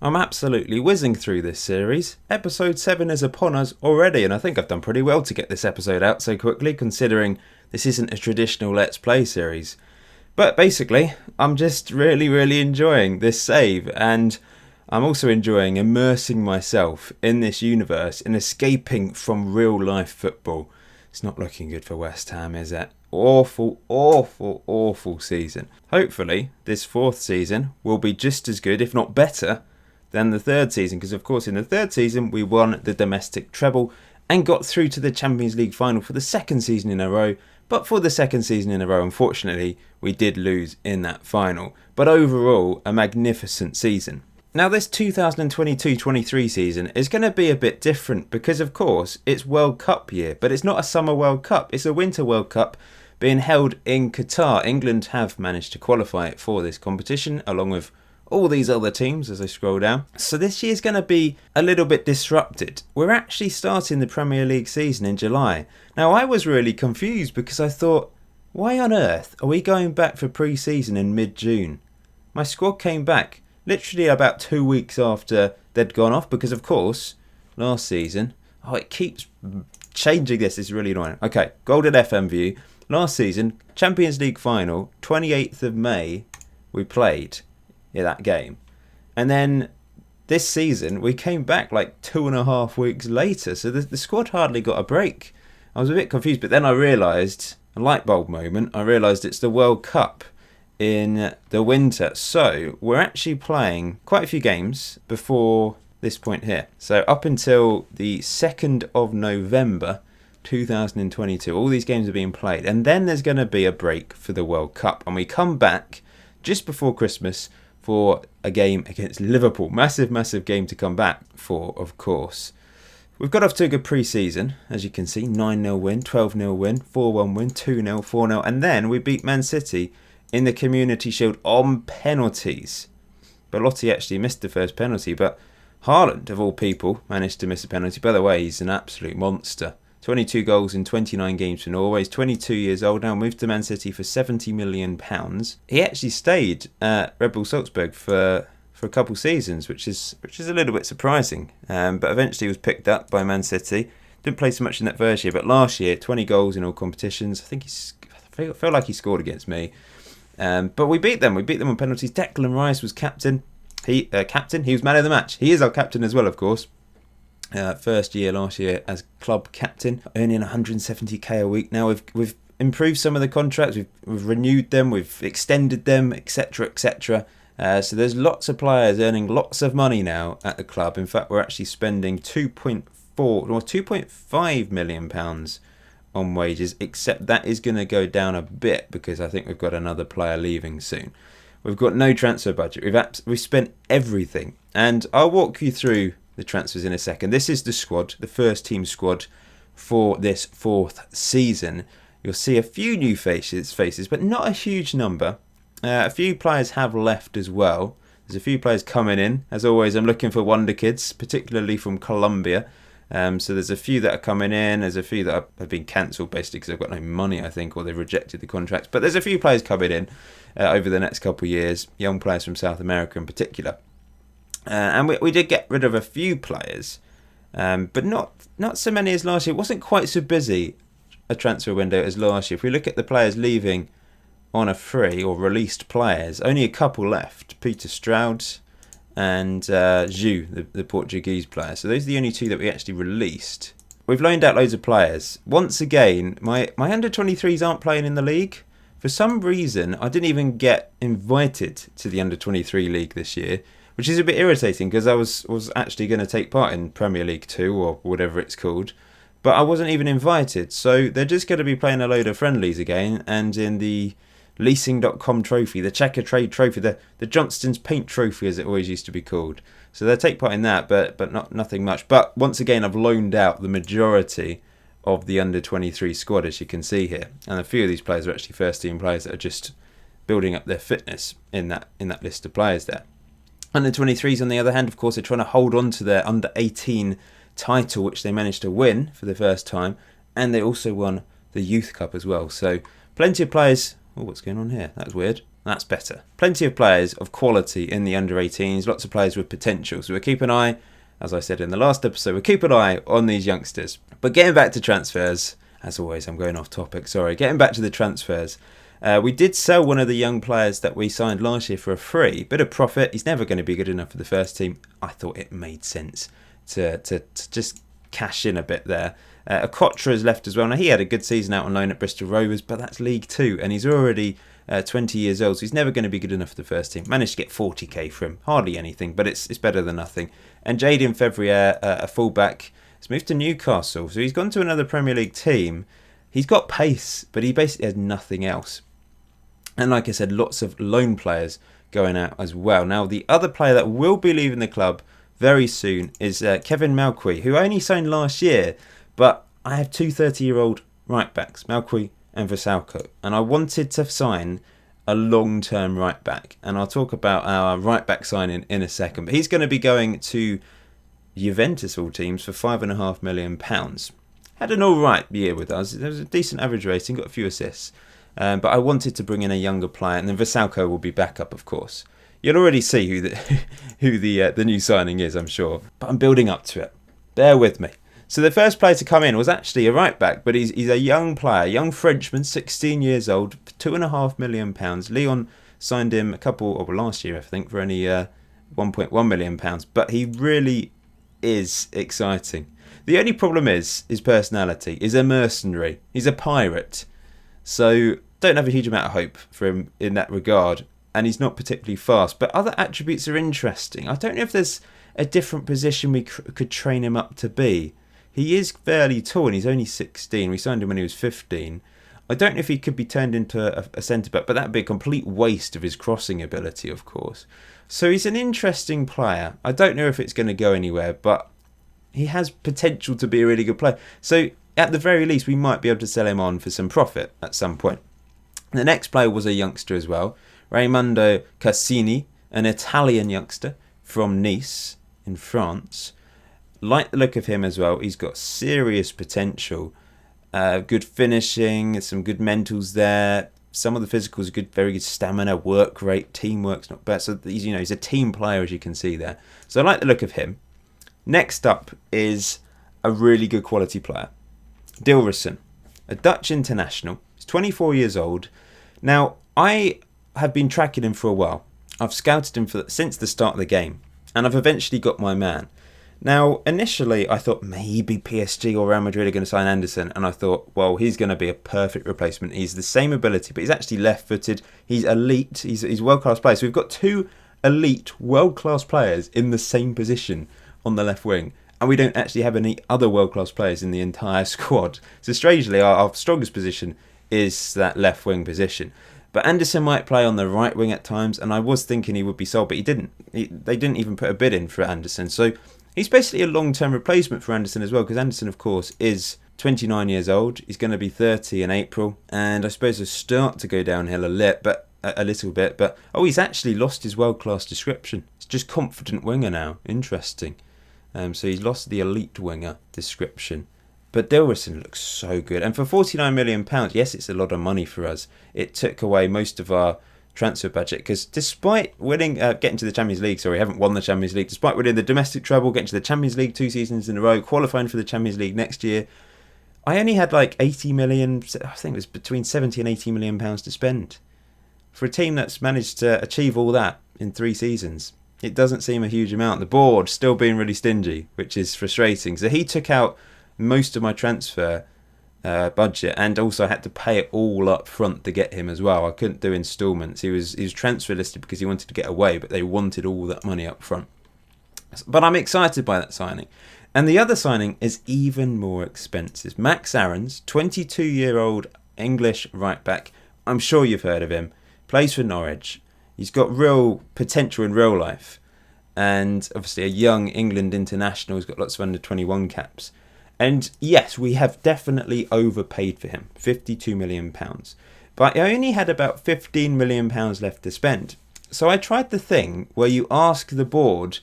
I'm absolutely whizzing through this series. Episode 7 is upon us already, and I think I've done pretty well to get this episode out so quickly, considering this isn't a traditional Let's Play series. But basically, I'm just really enjoying this save, and I'm also enjoying immersing myself in this universe and escaping from real life football. It's not looking good for West Ham, is it? Awful season. Hopefully, this fourth season will be just as good, if not better, than the third season, because of course in the third season we won the domestic treble and got through to the Champions League final for the second season in a row. But for the second season in a row, unfortunately, we did lose in that final. But overall, a magnificent season. Now this 2022-23 season is going to be a bit different because of course it's World Cup year, but it's not a summer World Cup, it's a winter World Cup being held in Qatar. England have managed to qualify for this competition along with all these other teams as I scroll down. So this year's going to be a little bit disrupted. We're actually starting the Premier League season in July. Now I was really confused because I thought, why on earth are we going back for pre-season in mid-June? My squad came back literally about 2 weeks after they'd gone off because of course last season, it keeps changing this, it's really annoying. Okay, Golden FM view. Last season, Champions League final, 28th of May we played that game. And then this season we came back like 2.5 weeks later, so the squad hardly got a break. I was a bit confused, but then I realised, a light bulb moment, I realised it's the World Cup in the winter, so we're actually playing quite a few games before this point here. So up until the 2nd of November 2022 all these games are being played, and then there's going to be a break for the World Cup, and we come back just before Christmas for a game against Liverpool. Massive game to come back for, of course. We've got off to a good pre-season, as you can see. 9-0 win, 12-0 win, 4-1 win, 2-0, 4-0. And then we beat Man City in the Community Shield on penalties. Belotti actually missed the first penalty, but Haaland, of all people, managed to miss a penalty. By the way, he's an absolute monster. 22 goals in 29 games for Norway. He's 22 years old now, moved to Man City for £70 million. He actually stayed at Red Bull Salzburg for a couple seasons, which is a little bit surprising. But eventually he was picked up by Man City. Didn't play so much in that first year, but last year, 20 goals in all competitions. I feel like he scored against me. But we beat them. We beat them on penalties. Declan Rice was captain. He was man of the match. He is our captain as well, of course. First year last year as club captain, earning 170k a week. Now we've improved some of the contracts, we've renewed them, we've extended them, etc. So there's lots of players earning lots of money now at the club. In fact, we're actually spending 2.5 million pounds on wages, except that is going to go down a bit because I think we've got another player leaving soon. We've got no transfer budget. We've spent everything, and I'll walk you through the transfers in a second. This is the squad, the first team squad for this fourth season. You'll see a few new faces, but not a huge number. A few players have left as well. There's a few players coming in. As always, I'm looking for wonder kids, particularly from Colombia. So there's a few that are coming in. There's a few that have been cancelled basically because they've got no money, I think, or they've rejected the contracts. But there's a few players coming in over the next couple of years, young players from South America in particular. And we did get rid of a few players, but not so many as last year. It wasn't quite so busy a transfer window as last year. If we look at the players leaving on a free or released players, only a couple left. Peter Stroud and Zhu, the Portuguese player. So those are the only two that we actually released. We've loaned out loads of players. Once again, my under-23s aren't playing in the league. For some reason, I didn't even get invited to the under-23 league this year, which is a bit irritating because I was actually going to take part in Premier League 2 or whatever it's called, but I wasn't even invited. So they're just going to be playing a load of friendlies again, and in the leasing.com trophy, the Checker Trade trophy, the Johnston's Paint trophy as it always used to be called. So they'll take part in that, but nothing much. But once again, I've loaned out the majority of the under-23 squad, as you can see here. And a few of these players are actually first-team players that are just building up their fitness in that list of players there. Under-23s, on the other hand, of course, are trying to hold on to their under-18 title, which they managed to win for the first time, and they also won the Youth Cup as well. So plenty of players. Oh, what's going on here? That's weird. That's better. Plenty of players of quality in the under-18s, lots of players with potential. So we'll keep an eye, as I said in the last episode, we'll keep an eye on these youngsters. But getting back to transfers, as always, I'm going off topic, sorry. Getting back to the transfers, we did sell one of the young players that we signed last year for a free. Bit of profit. He's never going to be good enough for the first team. I thought it made sense to just cash in a bit there. Okocha has left as well. Now, he had a good season out on loan at Bristol Rovers, but that's League Two, and he's already 20 years old, so he's never going to be good enough for the first team. Managed to get 40k for him. Hardly anything, but it's better than nothing. And Jadon Fevrier, a fullback, has moved to Newcastle, so he's gone to another Premier League team. He's got pace, but he basically has nothing else. And like I said, lots of loan players going out as well. Now, the other player that will be leaving the club very soon is Kevin Malqui, who I only signed last year, but I have two 30-year-old right-backs, Malqui and Vrsaljko, and I wanted to sign a long-term right-back, and I'll talk about our right-back signing in a second, but he's going to be going to Juventus, all teams, for £5.5 million. Had an alright year with us. There was a decent average rating, got a few assists, but I wanted to bring in a younger player, and then Vrsaljko will be back up, of course. You'll already see who the new signing is, I'm sure, but I'm building up to it. Bear with me. So the first player to come in was actually a right back, but he's a young player, young Frenchman, 16 years old, £2.5 million. Lyon signed him last year, I think, for only £1.1 million. But he really is exciting. The only problem is his personality. He's a mercenary. He's a pirate. So don't have a huge amount of hope for him in that regard. And he's not particularly fast. But other attributes are interesting. I don't know if there's a different position we could train him up to be. He is fairly tall and he's only 16. We signed him when he was 15. I don't know if he could be turned into a centre-back, but that would be a complete waste of his crossing ability, of course. So he's an interesting player. I don't know if it's going to go anywhere, but he has potential to be a really good player. So at the very least, we might be able to sell him on for some profit at some point. The next player was a youngster as well, Raimondo Cassini, an Italian youngster from Nice in France. Like the look of him as well. He's got serious potential. Good finishing, some good mentals there. Some of the physicals are good, very good stamina, work rate, teamwork's not bad. So he's a team player, as you can see there. So I like the look of him. Next up is a really good quality player, Dilrosun, a Dutch international. He's 24 years old. Now, I have been tracking him for a while. I've scouted him since the start of the game, and I've eventually got my man. Now, initially, I thought maybe PSG or Real Madrid are going to sign Anderson, and I thought, well, he's going to be a perfect replacement. He's the same ability, but he's actually left-footed. He's elite. He's a world-class player. So we've got two elite, world-class players in the same position on the left wing, and we don't actually have any other world-class players in the entire squad. So strangely, our strongest position is that left wing position. But Anderson might play on the right wing at times, and I was thinking he would be sold, but he didn't. They didn't even put a bid in for Anderson. So he's basically a long-term replacement for Anderson as well, because Anderson, of course, is 29 years old. He's going to be 30 in April, and I suppose he'll start to go downhill a little bit. But he's actually lost his world-class description. It's just confident winger now. Interesting. So he's lost the elite winger description. But Dilrosun looks so good. And for £49 million, yes, it's a lot of money for us. It took away most of our transfer budget, because despite winning, getting to the Champions League, haven't won the Champions League, despite winning the domestic treble, getting to the Champions League 2 seasons in a row, qualifying for the Champions League next year, I only had like 80 million, I think it was between 70 and 80 million pounds to spend. For a team that's managed to achieve all that in 3 seasons, it doesn't seem a huge amount. The board still being really stingy, which is frustrating. So he took out most of my transfer budget, and also I had to pay it all up front to get him as well. I couldn't do instalments. He was transfer listed because he wanted to get away, but they wanted all that money up front. But I'm excited by that signing. And the other signing is even more expensive. Max Aarons, 22-year-old English right back. I'm sure you've heard of him. Plays for Norwich. He's got real potential in real life. And obviously a young England international. He's got lots of under-21 caps. And yes, we have definitely overpaid for him, £52 million. But I only had about £15 million left to spend. So I tried the thing where you ask the board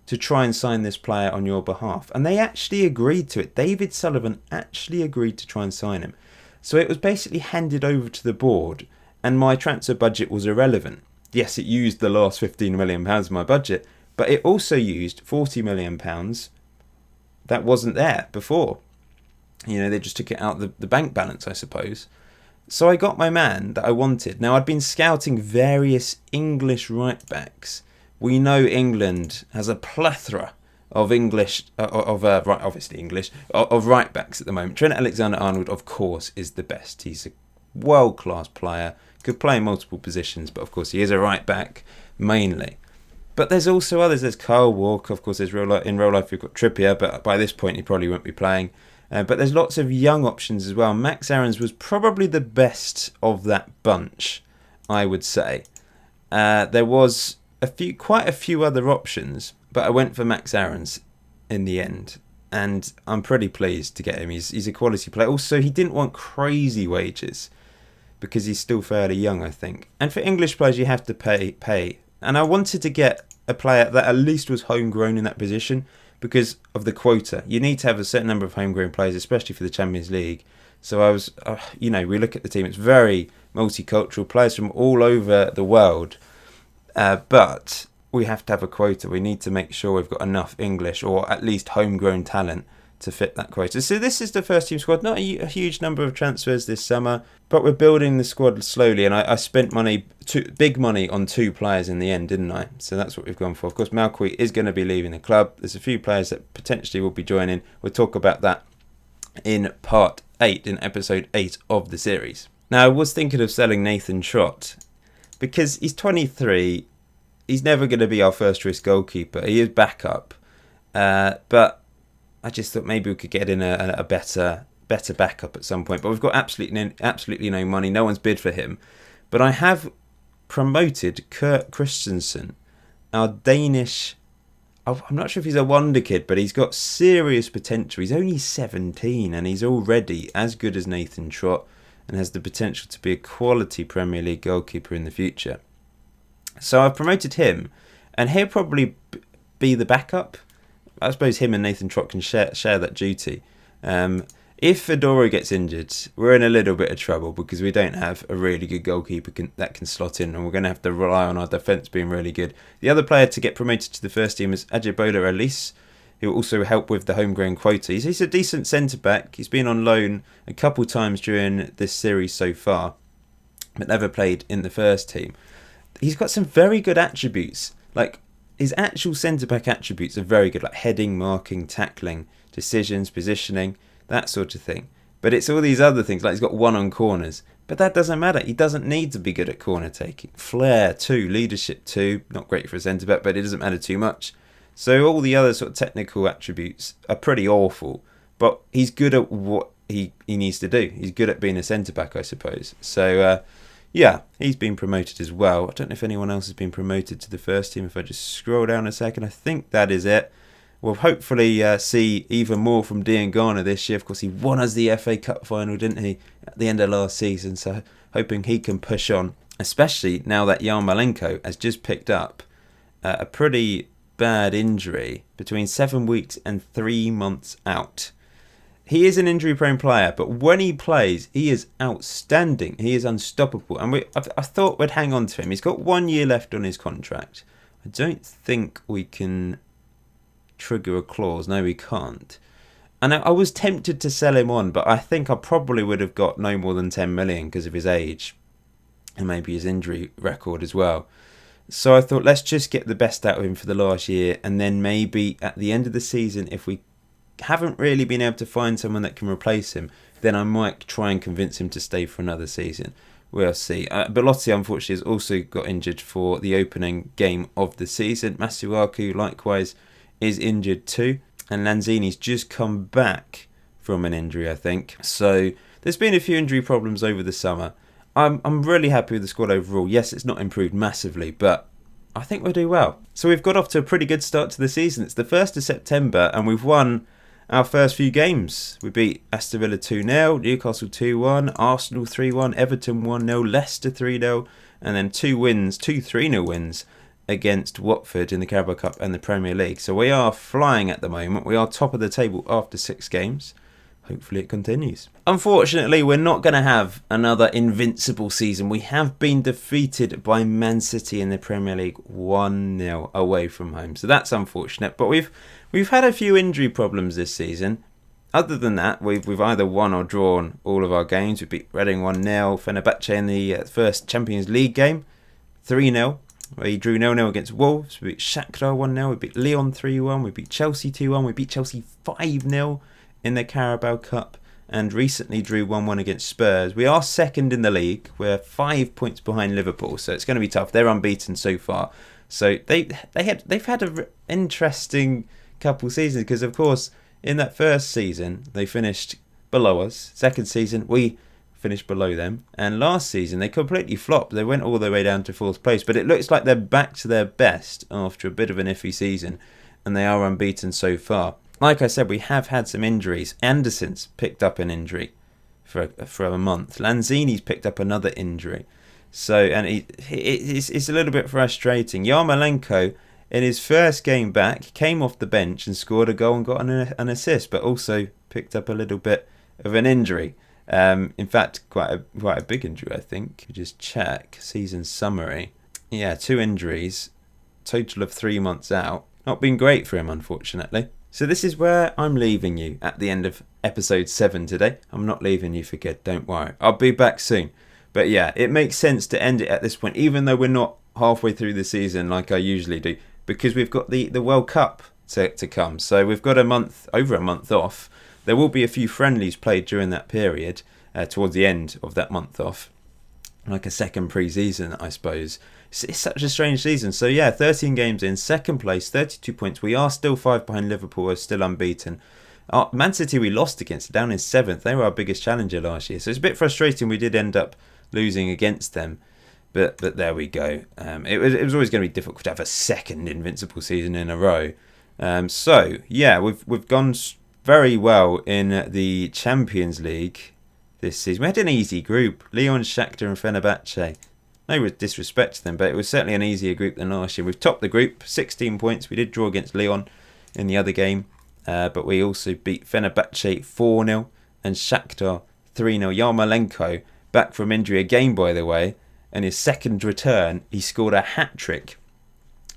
to try and sign this player on your behalf. And they actually agreed to it. David Sullivan actually agreed to try and sign him. So it was basically handed over to the board. and my transfer budget was irrelevant. Yes, it used the last £15 million of my budget, but it also used £40 million that wasn't there before. They just took it out the bank balance, I suppose. So I got my man that I wanted. Now, I'd been scouting various English right-backs. We know England has a plethora of right-backs at the moment. Trent Alexander-Arnold, of course, is the best. He's a world-class player, could play in multiple positions, but of course he is a right-back mainly. But there's also others. There's Kyle Walker, of course. In real life we've got Trippier, but by this point he probably won't be playing. But there's lots of young options as well. Max Aarons was probably the best of that bunch, I would say. There was quite a few other options, but I went for Max Aarons in the end, and I'm pretty pleased to get him. He's a quality player. Also, he didn't want crazy wages because he's still fairly young, I think. And for English players, you have to pay. And I wanted to get a player that at least was homegrown in that position because of the quota. You need to have a certain number of homegrown players, especially for the Champions League. So I was, we look at the team. It's very multicultural, players from all over the world. But we have to have a quota. We need to make sure we've got enough English or at least homegrown talent to fit that quota. So this is the first team squad. Not a huge number of transfers this summer, but we're building the squad slowly. And I spent big money on 2 players in the end, didn't I? So that's what we've gone for. Of course, Malcuit is going to be leaving the club. There's a few players that potentially will be joining. We'll talk about that in part 8, in episode 8 of the series. Now, I was thinking of selling Nathan Trott because he's 23. He's never going to be our first choice goalkeeper. He is backup. But I just thought maybe we could get in a better backup at some point. But we've got absolutely no money. No one's bid for him. But I have promoted Kurt Christensen, our Danish. I'm not sure if he's a wonder kid, but he's got serious potential. He's only 17 and he's already as good as Nathan Trott and has the potential to be a quality Premier League goalkeeper in the future. So I've promoted him, and he'll probably be the backup. I suppose him and Nathan Trott can share that duty. If Adoro gets injured, we're in a little bit of trouble because we don't have a really good goalkeeper that can slot in, and we're going to have to rely on our defence being really good. The other player to get promoted to the first team is Ajebola Elise, who will also help with the homegrown quota. He's a decent centre-back. He's been on loan a couple times during this series so far, but never played in the first team. He's got some very good attributes. Like, his actual centre-back attributes are very good, like heading, marking, tackling, decisions, positioning, that sort of thing. But it's all these other things, like he's got 1 on corners. But that doesn't matter. He doesn't need to be good at corner taking. Flair too, leadership too. Not great for a centre-back, but it doesn't matter too much. So all the other sort of technical attributes are pretty awful. But he's good at what he needs to do. He's good at being a centre-back, I suppose. So, yeah, he's been promoted as well. I don't know if anyone else has been promoted to the first team. If I just scroll down a second, I think that is it. We'll hopefully see even more from Dean Garner this year. Of course, he won us the FA Cup final, didn't he, at the end of last season. So hoping he can push on, especially now that Yarmolenko has just picked up a pretty bad injury, between 7 weeks and 3 months out. He is an injury-prone player, but when he plays, he is outstanding. He is unstoppable. And I thought we'd hang on to him. He's got 1 year left on his contract. I don't think we can trigger a clause. No, we can't. And I was tempted to sell him on, but I think I probably would have got no more than 10 million because of his age and maybe his injury record as well. So I thought, let's just get the best out of him for the last year, and then maybe at the end of the season, if we haven't really been able to find someone that can replace him, then I might try and convince him to stay for another season. We'll see. Belotti, unfortunately, has also got injured for the opening game of the season. Masuaku, likewise, is injured too. And Lanzini's just come back from an injury, I think. So there's been a few injury problems over the summer. I'm really happy with the squad overall. Yes, it's not improved massively, but I think we'll do well. So we've got off to a pretty good start to the season. It's the 1st of September, and we've won our first few games. We beat Aston Villa 2-0, Newcastle 2-1, Arsenal 3-1, Everton 1-0, Leicester 3-0, and then 2 3-0 wins against Watford in the Carabao Cup and the Premier League. So we are flying at the moment. We are top of the table after 6 games. hopefully it continues. Unfortunately, we're not going to have another invincible season. We have been defeated by Man City in the Premier League 1-0 away from home. So that's unfortunate. But we've had a few injury problems this season. Other than that, we've either won or drawn all of our games. We beat Reading 1-0, Fenerbahce in the first Champions League game 3-0. We drew 0-0 against Wolves. We beat Shakhtar 1-0. We beat Lyon 3-1. We beat Chelsea 2-1. We beat Chelsea 5-0 in the Carabao Cup. And recently drew 1-1 against Spurs. We are second in the league. We're 5 points behind Liverpool, so it's going to be tough. They're unbeaten so far. So they've had an interesting couple seasons because, of course, in that first season they finished below us. Second season we finished below them, and last season they completely flopped. They went all the way down to fourth place, but it looks like they're back to their best after a bit of an iffy season, and they are unbeaten so far. Like I said, we have had some injuries. Anderson's picked up an injury for a month. Lanzini's picked up another injury, so and it's a little bit frustrating. Yarmolenko, in his first game back, came off the bench and scored a goal and got an assist, but also picked up a little bit of an injury. In fact, quite a big injury, I think. Just check season summary. Yeah, 2 injuries, total of 3 months out. Not been great for him, unfortunately. So this is where I'm leaving you at the end of episode 7 today. I'm not leaving you for good, don't worry. I'll be back soon. But yeah, it makes sense to end it at this point, even though we're not halfway through the season like I usually do, because we've got the World Cup to come. So we've got over a month off. There will be a few friendlies played during that period, towards the end of that month off. Like a second pre-season, I suppose. It's such a strange season. So yeah, 13 games in, second place, 32 points. We are still 5 behind Liverpool, we're still unbeaten. Man City we lost against, down in 7th. They were our biggest challenger last year. So it's a bit frustrating we did end up losing against them. But there we go. It was always going to be difficult to have a second invincible season in a row. So yeah, we've gone very well in the Champions League this season. We had an easy group. Lyon, Shakhtar and Fenerbahce. No disrespect to them, but it was certainly an easier group than last year. We've topped the group, 16 points. We did draw against Lyon in the other game, but we also beat Fenerbahce 4-0 and Shakhtar 3-0. Yarmolenko, back from injury again, by the way, and his second return, he scored a hat-trick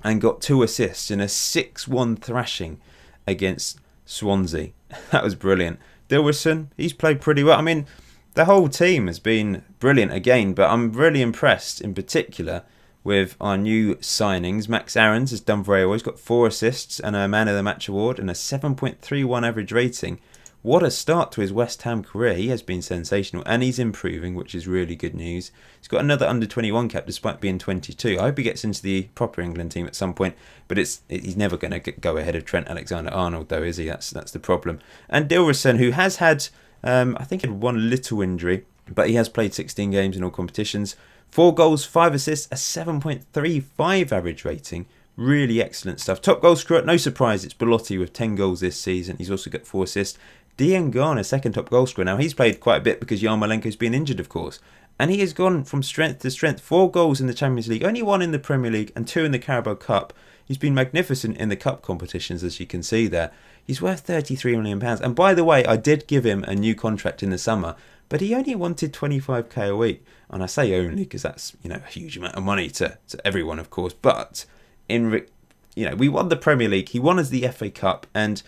and got 2 assists in a 6-1 thrashing against Swansea. That was brilliant. Dilrosun, he's played pretty well. I mean, the whole team has been brilliant again, but I'm really impressed in particular with our new signings. Max Aarons has done very well. He's got 4 assists and a Man of the Match award and a 7.31 average rating. What a start to his West Ham career. He has been sensational and he's improving, which is really good news. He's got another under-21 cap despite being 22. I hope he gets into the proper England team at some point, but he's never going to go ahead of Trent Alexander-Arnold though, is he? That's the problem. And Dilrosun, who has had, I think he had 1 little injury, but he has played 16 games in all competitions. 4 goals, 5 assists, a 7.35 average rating. Really excellent stuff. Top goal scorer, no surprise, it's Belotti with 10 goals this season. He's also got 4 assists. Diangana, second top goal scorer. Now, he's played quite a bit because Yarmolenko's been injured, of course. And he has gone from strength to strength. 4 goals in the Champions League, only 1 in the Premier League and 2 in the Carabao Cup. He's been magnificent in the cup competitions, as you can see there. He's worth £33 million. And by the way, I did give him a new contract in the summer, but he only wanted 25k a week. And I say only because that's, a huge amount of money to everyone, of course. But we won the Premier League. He won us the FA Cup, and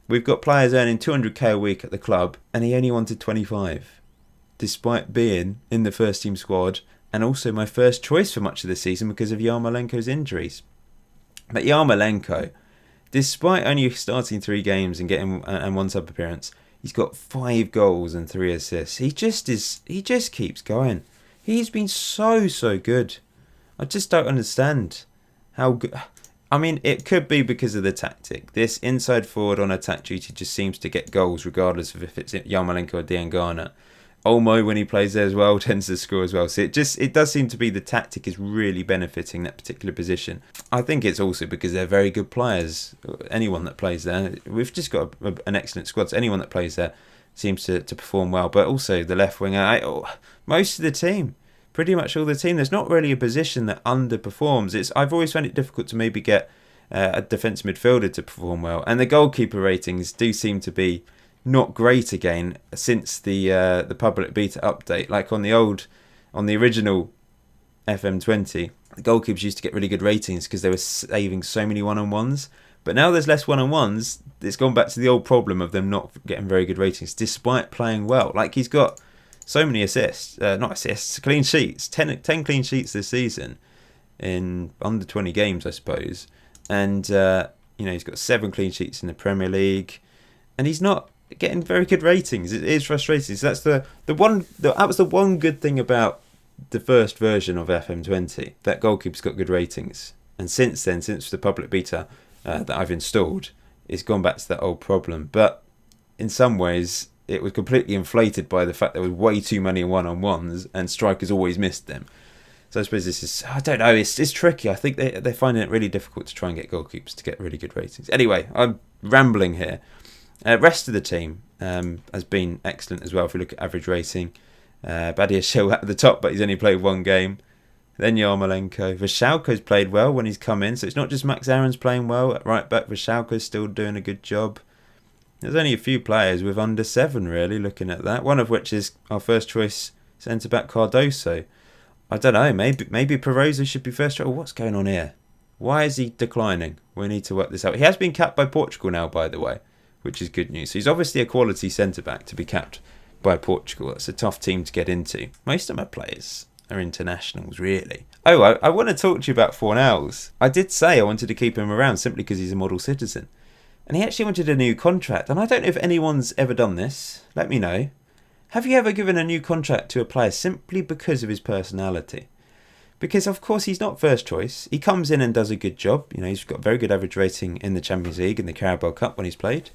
we've got players earning 200k a week at the club, and he only wanted 25, despite being in the first team squad and also my first choice for much of the season because of Yarmolenko's injuries. But Yarmolenko, despite only starting 3 games and getting 1 sub appearance, he's got 5 goals and 3 assists. He just keeps going. He's been so good. I just don't understand how good. I mean, it could be because of the tactic. This inside forward on attack duty just seems to get goals regardless of if it's Yarmolenko or Diangana. Olmo, when he plays there as well, tends to score as well. So it does seem to be the tactic is really benefiting that particular position. I think it's also because they're very good players. Anyone that plays there, we've just got an excellent squad. So anyone that plays there seems to perform well. But also the left winger, most of the team. Pretty much all the team. There's not really a position that underperforms. I've always found it difficult to maybe get a defensive midfielder to perform well. And the goalkeeper ratings do seem to be, not great again since the public beta update. Like on the original FM20, the goalkeepers used to get really good ratings because they were saving so many one-on-ones. But now there's less one-on-ones. It's gone back to the old problem of them not getting very good ratings despite playing well. Like he's got so many assists, not assists, clean sheets, 10 clean sheets this season in under 20 games, I suppose. And, he's got 7 clean sheets in the Premier League. And he's not getting very good ratings. It is frustrating. So that's that was the one good thing about the first version of FM20, that goalkeeper's got good ratings. And since then, since the public beta that I've installed, it's gone back to that old problem. But in some ways, it was completely inflated by the fact there was way too many one-on-ones and strikers always missed them. So I suppose this is, I don't know, it's tricky. I think they're finding it really difficult to try and get goalkeepers to get really good ratings. Anyway, I'm rambling here. Rest of the team has been excellent as well. If we look at average rating, Badiashile at the top, but he's only played 1 game. Then Yarmolenko. Varshalko's played well when he's come in, so it's not just Max Aarons playing well at right back. Varshalko's still doing a good job. There's only a few players with under 7, really, looking at that. One of which is our first choice centre-back, Cardoso. I don't know, maybe Perosa should be first choice. Oh, what's going on here? Why is he declining? We need to work this out. He has been capped by Portugal now, by the way, which is good news. So he's obviously a quality centre-back to be capped by Portugal. That's a tough team to get into. Most of my players are internationals, really. Oh, I want to talk to you about Fornals. I did say I wanted to keep him around simply because he's a model citizen. And he actually wanted a new contract. And I don't know if anyone's ever done this. Let me know. Have you ever given a new contract to a player simply because of his personality? Because, of course, he's not first choice. He comes in and does a good job. He's got a very good average rating in the Champions League and the Carabao Cup when he's played.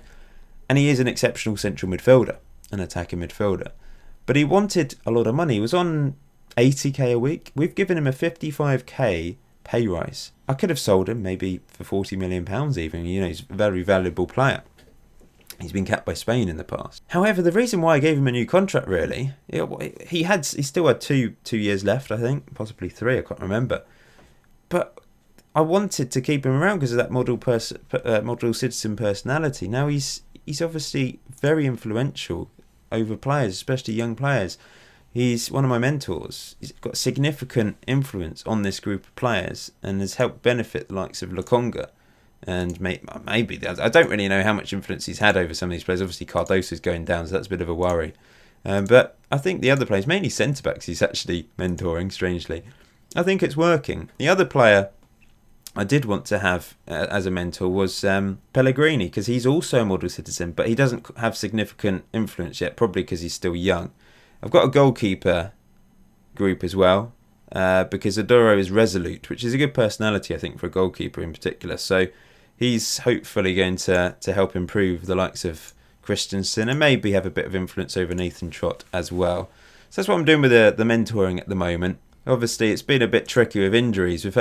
And he is an exceptional central midfielder, an attacking midfielder. But he wanted a lot of money. He was on 80k a week. We've given him a 55k pay rise. I could have sold him maybe for £40 million even. He's a very valuable player. He's been capped by Spain in the past. However, the reason why I gave him a new contract, really, he still had two years left, I think, possibly 3, I can't remember. But I wanted to keep him around because of that model citizen personality. Now he's obviously very influential over players, especially young players. He's one of my mentors. He's got significant influence on this group of players and has helped benefit the likes of Lokonga. And maybe, I don't really know how much influence he's had over some of these players. Obviously, Cardoso's going down, so that's a bit of a worry. But I think the other players, mainly centre-backs, he's actually mentoring, strangely. I think it's working. The other player I did want to have as a mentor was Pellegrini, because he's also a model citizen, but he doesn't have significant influence yet, probably because he's still young. I've got a goalkeeper group as well, because Adoro is resolute, which is a good personality, I think, for a goalkeeper in particular. So he's hopefully going to help improve the likes of Christensen and maybe have a bit of influence over Nathan Trott as well. So that's what I'm doing with the mentoring at the moment. Obviously, it's been a bit tricky with injuries. We've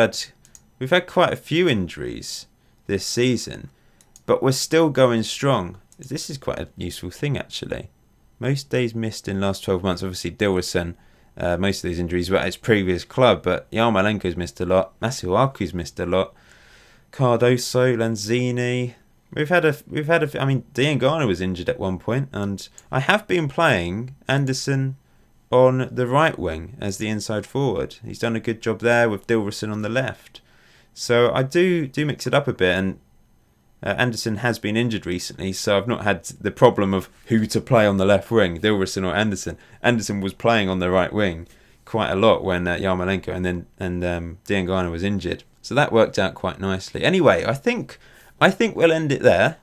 had quite a few injuries this season, but we're still going strong. This is quite a useful thing, actually. Most days missed in last 12 months. Obviously, Dilrosun, most of these injuries were at his previous club, but Yarmolenko's missed a lot. Masuaku's missed a lot. Cardoso, Lanzini. We've had a. I mean, Diangana was injured at one point, and I have been playing Anderson on the right wing as the inside forward. He's done a good job there with Dilrosun on the left. So I do mix it up a bit, and Anderson has been injured recently, so I've not had the problem of who to play on the left wing, Dilrosun or Anderson. Anderson was playing on the right wing quite a lot when Yarmolenko and Diangana was injured, so that worked out quite nicely. Anyway, I think we'll end it there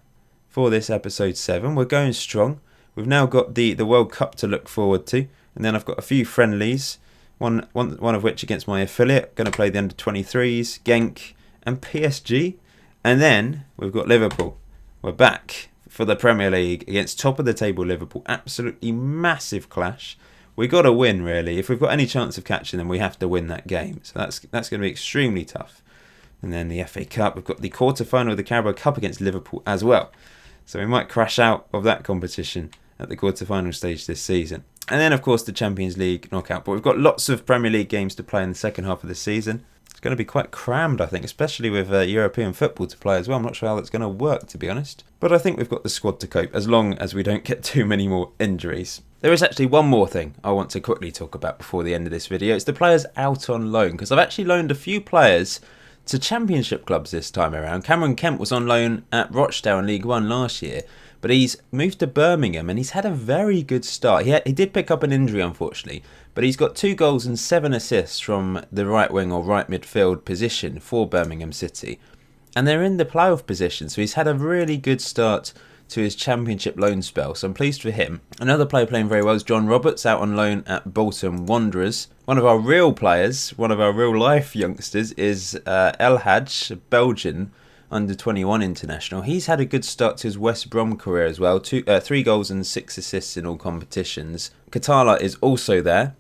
for this episode 7. We're going strong. We've now got the World Cup to look forward to, and then I've got a few friendlies. One of which against my affiliate. Going to play the under-23s, Genk and PSG. And then we've got Liverpool. We're back for the Premier League against top-of-the-table Liverpool. Absolutely massive clash. We've got to win, really. If we've got any chance of catching them, we have to win that game. So that's going to be extremely tough. And then the FA Cup. We've got the quarter-final of the Carabao Cup against Liverpool as well. So we might crash out of that competition at the quarter-final stage this season. And then, of course, the Champions League knockout. But we've got lots of Premier League games to play in the second half of the season. It's going to be quite crammed, I think, especially with European football to play as well. I'm not sure how that's going to work, to be honest. But I think we've got the squad to cope, as long as we don't get too many more injuries. There is actually one more thing I want to quickly talk about before the end of this video. It's the players out on loan, because I've actually loaned a few players to Championship clubs this time around. Cameron Kemp was on loan at Rochdale in League One last year, but he's moved to Birmingham and he's had a very good start. He did pick up an injury, unfortunately, but he's got 2 goals and 7 assists from the right wing or right midfield position for Birmingham City. And they're in the playoff position, so he's had a really good start to his Championship loan spell, so I'm pleased for him. Another player playing very well is John Roberts, out on loan at Bolton Wanderers. One of our real players, one of our real life youngsters, is El Hadj, a Belgian under-21 international. He's had a good start to his West Brom career as well. 3 goals and 6 assists in all competitions. Katala is also there.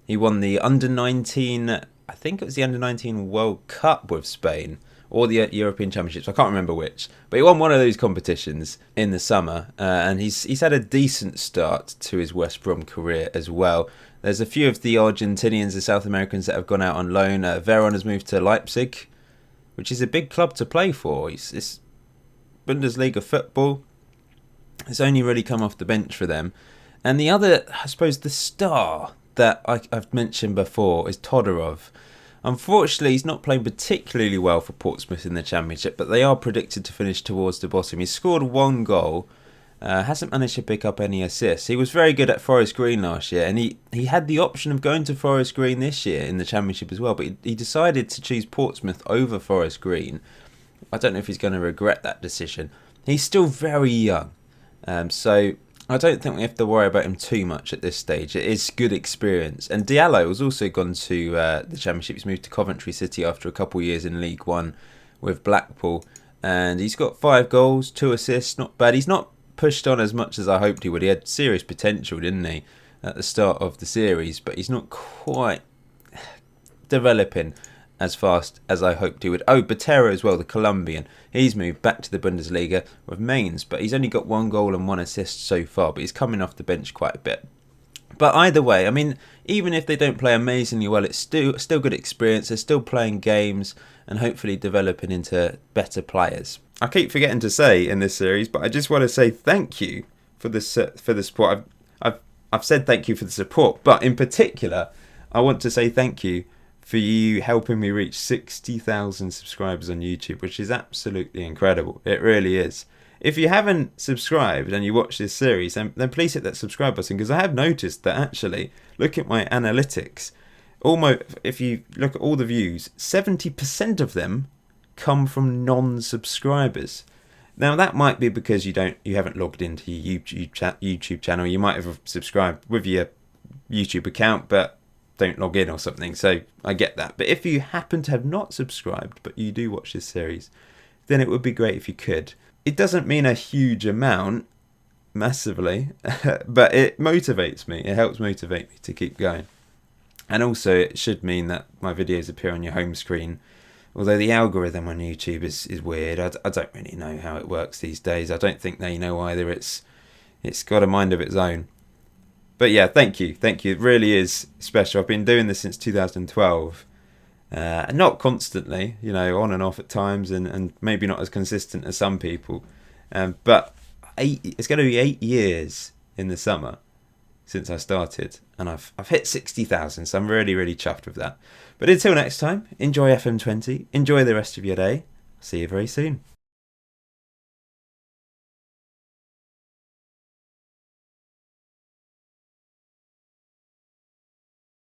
He won the under-19, I think it was the under-19 World Cup with Spain, or the European Championships, I can't remember which. But he won one of those competitions in the summer, and he's had a decent start to his West Brom career as well. There's a few of the Argentinians, the South Americans that have gone out on loan. Veron has moved to Leipzig, which is a big club to play for. It's Bundesliga football. It's only really come off the bench for them. And the other, I suppose, the star that I've mentioned before is Todorov. Unfortunately, he's not playing particularly well for Portsmouth in the Championship, but they are predicted to finish towards the bottom. He's scored 1 goal, hasn't managed to pick up any assists. He was very good at Forest Green last year, and he had the option of going to Forest Green this year in the Championship as well, but he decided to choose Portsmouth over Forest Green. I don't know if he's going to regret that decision. He's still very young, so I don't think we have to worry about him too much at this stage. It is good experience. And Diallo has also gone to the Championship. He's moved to Coventry City after a couple of years in League One with Blackpool. And he's got 5 goals, 2 assists. Not bad. He's not pushed on as much as I hoped he would. He had serious potential, didn't he, at the start of the series. But he's not quite developing as fast as I hoped he would. Oh, Botero as well, the Colombian. He's moved back to the Bundesliga with Mainz, but he's only got 1 goal and 1 assist so far, but he's coming off the bench quite a bit. But either way, I mean, even if they don't play amazingly well, it's still good experience. They're still playing games and hopefully developing into better players. I keep forgetting to say in this series, but I just want to say thank you for the support. I've said thank you for the support, but in particular, I want to say thank you for you helping me reach 60,000 subscribers on YouTube, which is absolutely incredible. It really is. If you haven't subscribed and you watch this series, then please hit that subscribe button, because I have noticed that actually, look at my analytics, if you look at all the views, 70% of them come from non-subscribers. Now that might be because you haven't logged into your YouTube channel. You might have subscribed with your YouTube account, but don't log in or something, so I get that. But if you happen to have not subscribed but you do watch this series, then it would be great if you could. It doesn't mean a huge amount massively, but it motivates me. It helps motivate me to keep going. And also it should mean that my videos appear on your home screen, although the algorithm on YouTube is weird. I don't really know how it works these days. I don't think they know either. It's got a mind of its own. But yeah, thank you. It really is special. I've been doing this since 2012. Not constantly, on and off at times, and maybe not as consistent as some people. But it's going to be 8 years in the summer since I started, and I've hit 60,000, so I'm really, really chuffed with that. But until next time, enjoy FM20, enjoy the rest of your day. See you very soon.